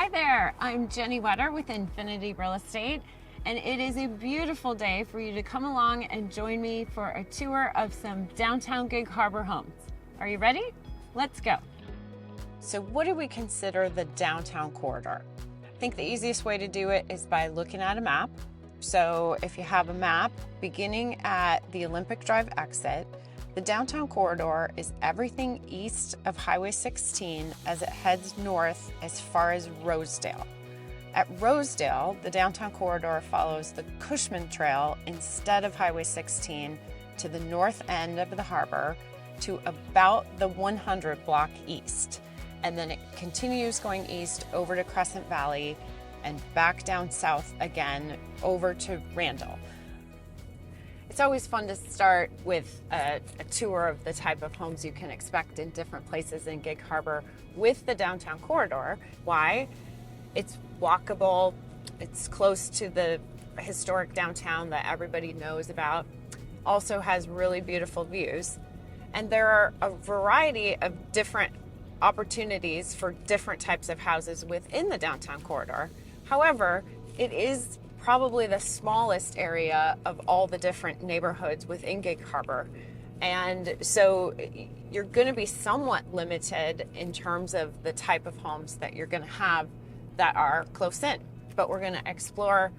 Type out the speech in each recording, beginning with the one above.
Hi there, I'm Jennie with Infinity Real Estate, and it is a beautiful day for you to come along and join me for a tour of some downtown Gig Harbor homes. Are you ready? Let's go. So what do we consider the downtown corridor? I think the easiest way to do it is by looking at a map. So if you have a map beginning at the Olympic Drive exit, the downtown corridor is everything east of Highway 16 as it heads north as far as Rosedale. At Rosedale, the downtown corridor follows the Cushman Trail instead of Highway 16 to the north end of the harbor to about the 100 block east. And then it continues going east over to Crescent Valley and back down south again over to Randall. It's always fun to start with a tour of the type of homes you can expect in different places in Gig Harbor with the downtown corridor. Why? It's walkable, it's close to the historic downtown that everybody knows about, also has really beautiful views, and there are a variety of different opportunities for different types of houses within the downtown corridor. However, it is probably the smallest area of all the different neighborhoods within Gig Harbor. And so you're going to be somewhat limited in terms of the type of homes that you're going to have that are close in. But we're going to explore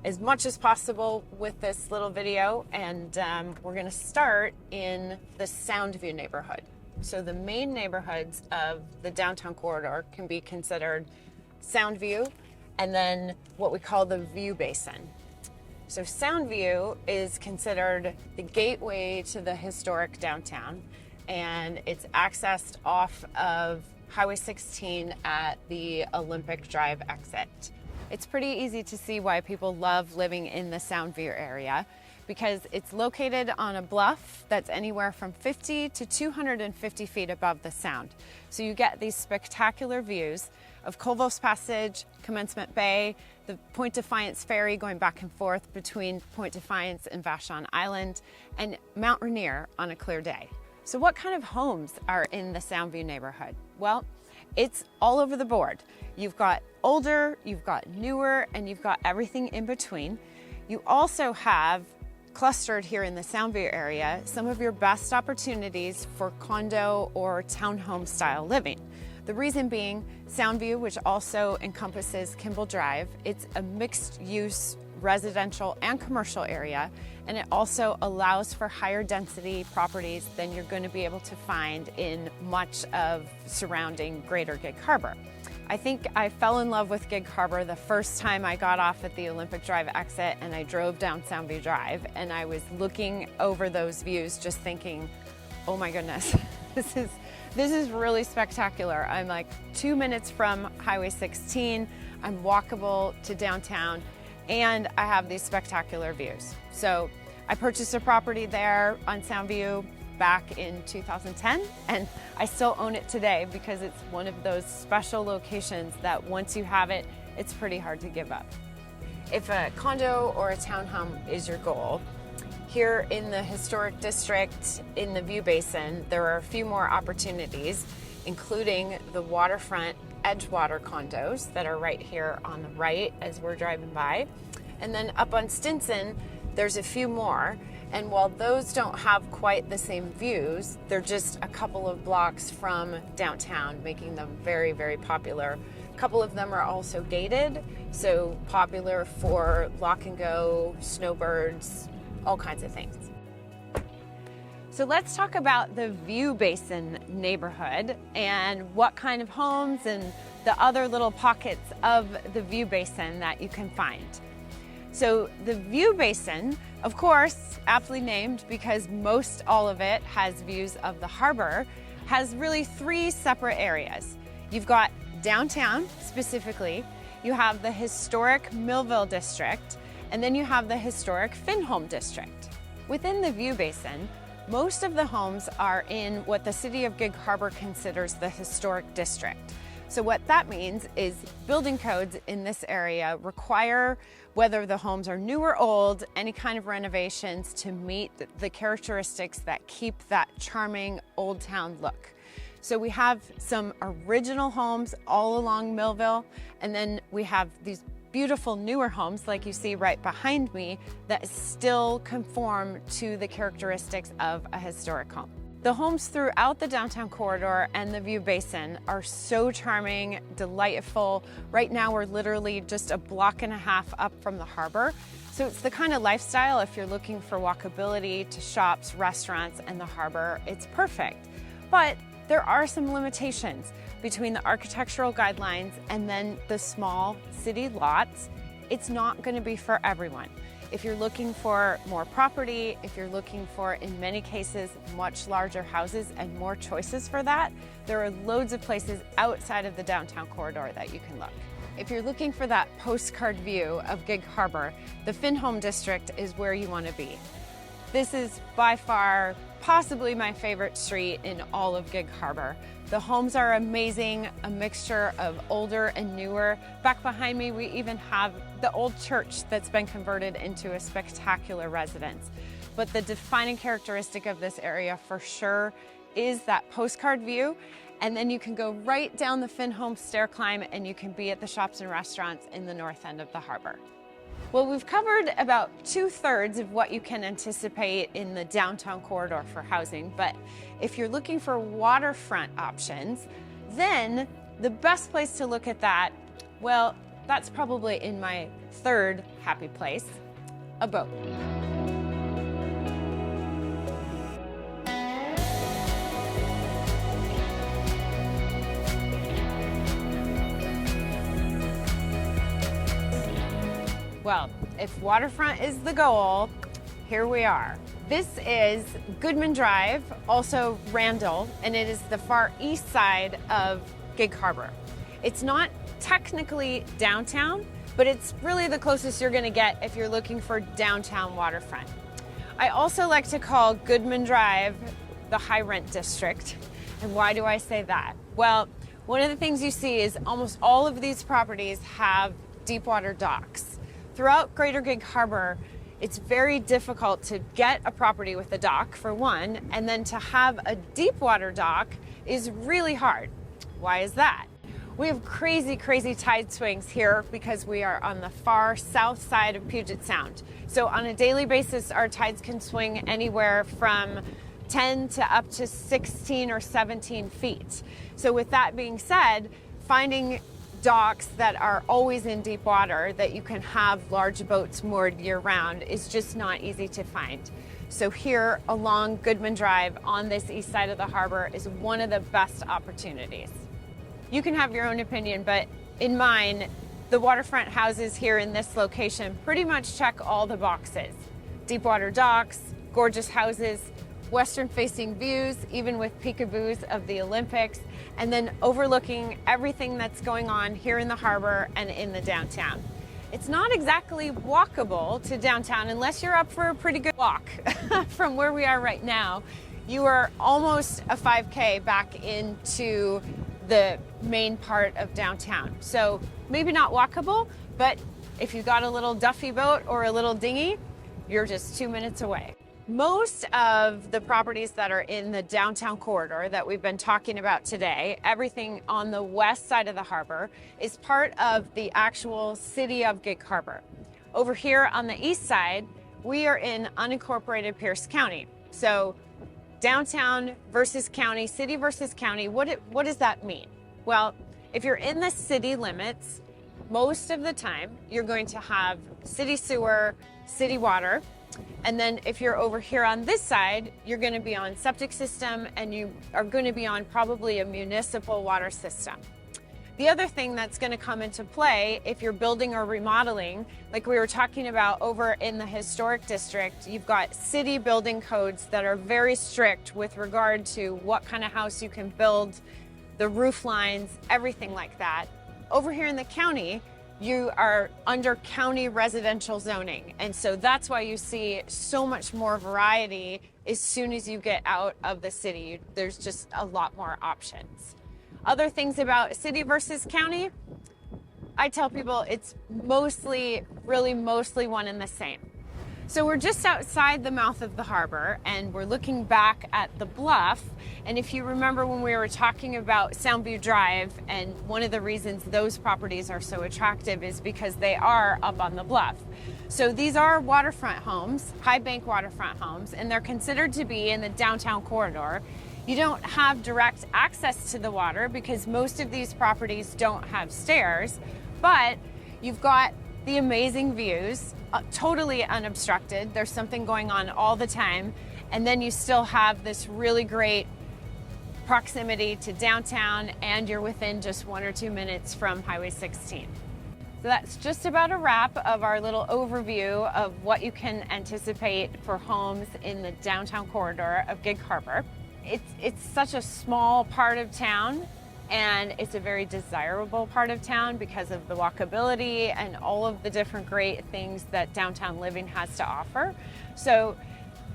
as much as possible with this little video, and we're going to start in the Soundview neighborhood. So the main neighborhoods of the downtown corridor can be considered Soundview, and then what we call the View Basin. So Soundview is considered the gateway to the historic downtown, and it's accessed off of Highway 16 at the Olympic Drive exit. It's pretty easy to see why people love living in the Soundview area, because it's located on a bluff that's anywhere from 50 to 250 feet above the Sound. So you get these spectacular views of Colvos Passage, Commencement Bay, the Point Defiance Ferry going back and forth between Point Defiance and Vashon Island, and Mount Rainier on a clear day. So what kind of homes are in the Soundview neighborhood? Well, it's all over the board. You've got older, you've got newer, and you've got everything in between. You also have clustered here in the Soundview area some of your best opportunities for condo or townhome style living. The reason being, Soundview, which also encompasses Kimball Drive, it's a mixed use residential and commercial area, and it also allows for higher density properties than you're going to be able to find in much of surrounding greater Gig Harbor. I think I fell in love with Gig Harbor the first time I got off at the Olympic Drive exit and I drove down Soundview Drive, and I was looking over those views just thinking, oh my goodness, this is really spectacular. I'm like 2 minutes from Highway 16, I'm walkable to downtown, and I have these spectacular views. So I purchased a property there on Soundview back in 2010, and I still own it today because it's one of those special locations that once you have it, it's pretty hard to give up. If a condo or a townhome is your goal, here in the historic district in the View Basin, there are a few more opportunities, including the Waterfront Edgewater condos that are right here on the right as we're driving by. And then up on Stinson, there's a few more. And while those don't have quite the same views, they're just a couple of blocks from downtown, making them very, very popular. A couple of them are also gated, so popular for lock and go, snowbirds, all kinds of things. So let's talk about the View Basin neighborhood and what kind of homes and the other little pockets of the View Basin that you can find. So the View Basin, of course, aptly named because most all of it has views of the harbor, has really three separate areas. You've got downtown specifically, you have the historic Millville district, and then you have the historic Finholm district. Within the View Basin, most of the homes are in what the city of Gig Harbor considers the historic district. So what that means is building codes in this area require, whether the homes are new or old, any kind of renovations to meet the characteristics that keep that charming old town look. So we have some original homes all along Millville, and then we have these beautiful newer homes like you see right behind me that still conform to the characteristics of a historic home. The homes throughout the downtown corridor and the View Basin are so charming, delightful. Right now we're literally just a block and a half up from the harbor. So it's the kind of lifestyle, if you're looking for walkability to shops, restaurants, and the harbor, it's perfect. But there are some limitations between the architectural guidelines and then the small city lots. It's not going to be for everyone. If you're looking for more property, if you're looking for, in many cases, much larger houses and more choices for that, there are loads of places outside of the downtown corridor that you can look. If you're looking for that postcard view of Gig Harbor, the Finholm district is where you want to be. This is by far possibly my favorite street in all of Gig Harbor. The homes are amazing, a mixture of older and newer. Back behind me, we even have the old church that's been converted into a spectacular residence. But the defining characteristic of this area for sure is that postcard view. And then you can go right down the Finholm stair climb and you can be at the shops and restaurants in the north end of the harbor. Well, we've covered about 2/3 of what you can anticipate in the downtown corridor for housing, but if you're looking for waterfront options, then the best place to look at that, well, that's probably in my third happy place, a boat. Well, if waterfront is the goal, here we are. This is Goodman Drive, also Randall, and it is the far east side of Gig Harbor. It's not technically downtown, but it's really the closest you're gonna get if you're looking for downtown waterfront. I also like to call Goodman Drive the high rent district. And why do I say that? Well, one of the things you see is almost all of these properties have deep water docks. Throughout Greater Gig Harbor, it's very difficult to get a property with a dock, for one, and then to have a deep water dock is really hard. Why is that? We have crazy, crazy tide swings here because we are on the far south side of Puget Sound. So on a daily basis, our tides can swing anywhere from 10 to up to 16 or 17 feet. So with that being said, finding docks that are always in deep water that you can have large boats moored year-round is just not easy to find. So here along Goodman Drive on this east side of the harbor is one of the best opportunities. You can have your own opinion, but in mine, the waterfront houses here in this location pretty much check all the boxes. Deep water docks, gorgeous houses, western-facing views, even with peekaboos of the Olympics, and then overlooking everything that's going on here in the harbor and in the downtown. It's not exactly walkable to downtown unless you're up for a pretty good walk. From where we are right now, you are almost a 5K back into the main part of downtown. So maybe not walkable, but if you got a little Duffy boat or a little dinghy, you're just 2 minutes away. Most of the properties that are in the downtown corridor that we've been talking about today, everything on the west side of the harbor, is part of the actual city of Gig Harbor. Over here on the east side, we are in unincorporated Pierce County. So downtown versus county, city versus county, what does that mean? Well, if you're in the city limits, most of the time you're going to have city sewer, city water. And then if you're over here on this side, you're going to be on septic system and you are going to be on probably a municipal water system. The other thing that's going to come into play if you're building or remodeling, like we were talking about over in the historic district, you've got city building codes that are very strict with regard to what kind of house you can build, the roof lines, everything like that. Over here in the county, you are under county residential zoning. And so that's why you see so much more variety as soon as you get out of the city. There's just a lot more options. Other things about city versus county, I tell people it's mostly one and the same. So we're just outside the mouth of the harbor and we're looking back at the bluff. And if you remember when we were talking about Soundview Drive, and one of the reasons those properties are so attractive is because they are up on the bluff. So these are waterfront homes, high bank waterfront homes, and they're considered to be in the downtown corridor. You don't have direct access to the water because most of these properties don't have stairs, but you've got the amazing views, totally unobstructed. There's something going on all the time. And then you still have this really great proximity to downtown, and you're within just 1 or 2 minutes from Highway 16. So that's just about a wrap of our little overview of what you can anticipate for homes in the downtown corridor of Gig Harbor. It's such a small part of town, and it's a very desirable part of town because of the walkability and all of the different great things that downtown living has to offer. So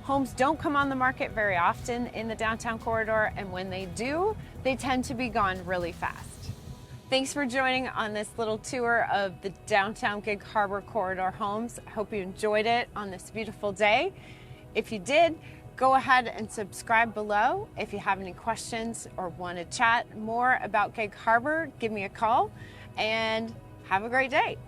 homes don't come on the market very often in the downtown corridor, and when they do, they tend to be gone really fast. Thanks for joining on this little tour of the downtown Gig Harbor corridor homes. I hope you enjoyed it on this beautiful day. If you did, go ahead and subscribe below. If you have any questions or want to chat more about Gig Harbor, give me a call, and have a great day.